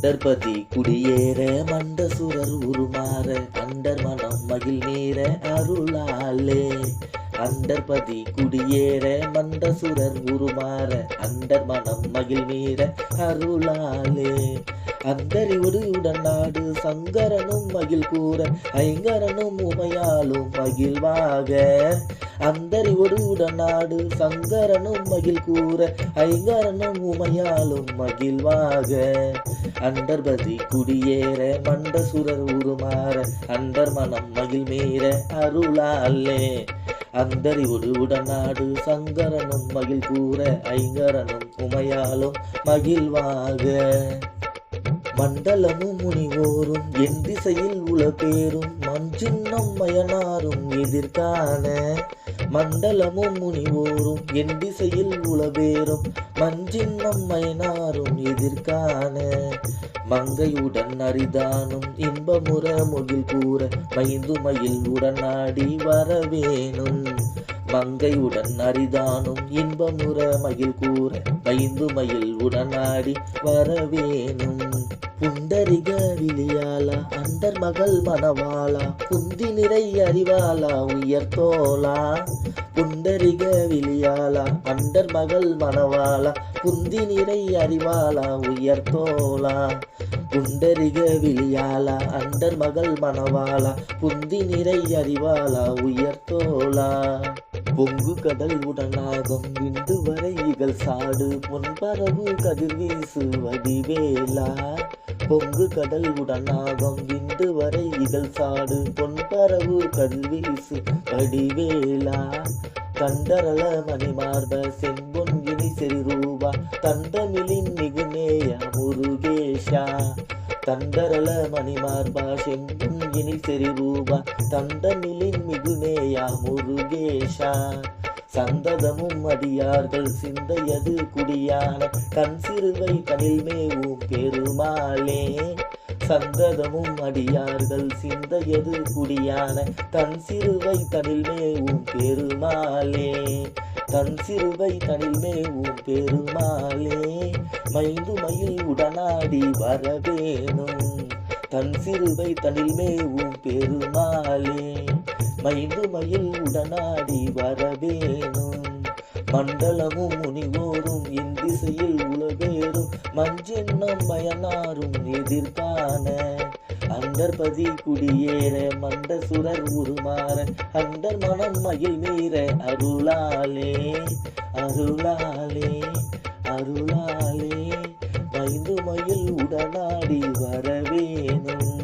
அண்டர்பதி குடியேற மண்டசுரர் உருமாற அண்டர் மனம் மகிழ் நேர அருளாலே. அண்டர்பதி குடியேற மண்டசுரர் உருமாற அண்டர் மனம் மகிழ் மீற அருளாலே. அந்தறிவுடு உடனாடு சங்கரனும் மகிழ் கூற ஐங்கரனும் உமையாலும் மகிழ்வாக. அந்தறிவுடு உடனாடு சங்கரனும் மகிழ் கூற ஐங்கரனும் உமையாலும் மகிழ்வாக. அண்டர்பதி குடியேற மண்டசுரர் உருமாற அண்டர் மனம் மகிழ் மீற அருளாலே. அந்தறிவுடு உடனாடு சங்கரனும் மகிழ் கூற ஐங்கரனும் உமையாலும் மகிழ்வாக. மண்டலமும் முனிவோரும் என் திசையில் உலபேரும் மஞ்சின்னம் மயனாரும் எதிர்காண. மண்டலமும் முனிவோரும் என் திசையில் உலபேரும் மஞ்சின்னம் மயனாரும் எதிர்காண. மங்கையுடன் அரிதானும் இன்பமுற முகில் கூற மைந்துமயில் உடனாடி வரவேணும். மங்கையுடன் அரிதானும் இன்பமுற மகிழ் கூற மைந்துமயில் உடனாடி வரவேணும். புண்டரிக விழியாலா அண்டர் மகள் மணவாளா குந்தி நிறை அறிவாளா உயர்த்தோலா. புண்டரிக விழியாலா அண்டர் மகள் மணவாளா குந்தி நிறை அறிவாளா உயர்த்தோலா. புண்டரிக விழியாலா அண்டர் மகள் மணவாளா புந்தி நிறை அறிவாளா உயர்த்தோலா. பொங்கு கடல் உடனாகும் விண்டு வரை இகழ் சாடு முன்பரவு கதிர்வீசு வடிவேலா. பொங்கு கடல் உடனாகும் விண்டு வரை இகழ் சாடு பொன்பரவு கதிர்வீசு வடிவேலா. கண்டரள மணிமார்ப செம்பொன் இனி செறிரூபா தண்டமிழின் மிகுநேய முருகேஷா. தண்டரள மணிமார்பா செம்பொன் இனி செறிரூபா தண்டமிழின் மிகுநேயா முருகேஷா. சந்ததமும் அடியார்கள் சிந்தையது குடியான கண் சிறுவை தனில் மேவும் பெருமாளே. சந்ததமும் அடியார்கள் சிந்தையது குடியான தன் சிறுவை தனில் மேவும் பெருமாளே. தன் சிறுவை தனில் மேவும் பெருமாளே. மைந்து மயில் உடனாடி வரவேணும். தன் சிறுவை தனில் மேவும் பெருமாளே. மைந்து மயில் உடனாடி வரவேணும். மண்டலமும் முனிவோரும் என் திசையில் உலகேறும் மஞ்சென்னம் மயனாரும் எதிர்காண. அண்டர்பதி குடியேற மண்டசுரர் உருமாற அண்டர் மனம் மகிழ் மீற அருளாலே. அருளாலே அருளாலே மைந்து மயில் உடனாடி வரவேணும்.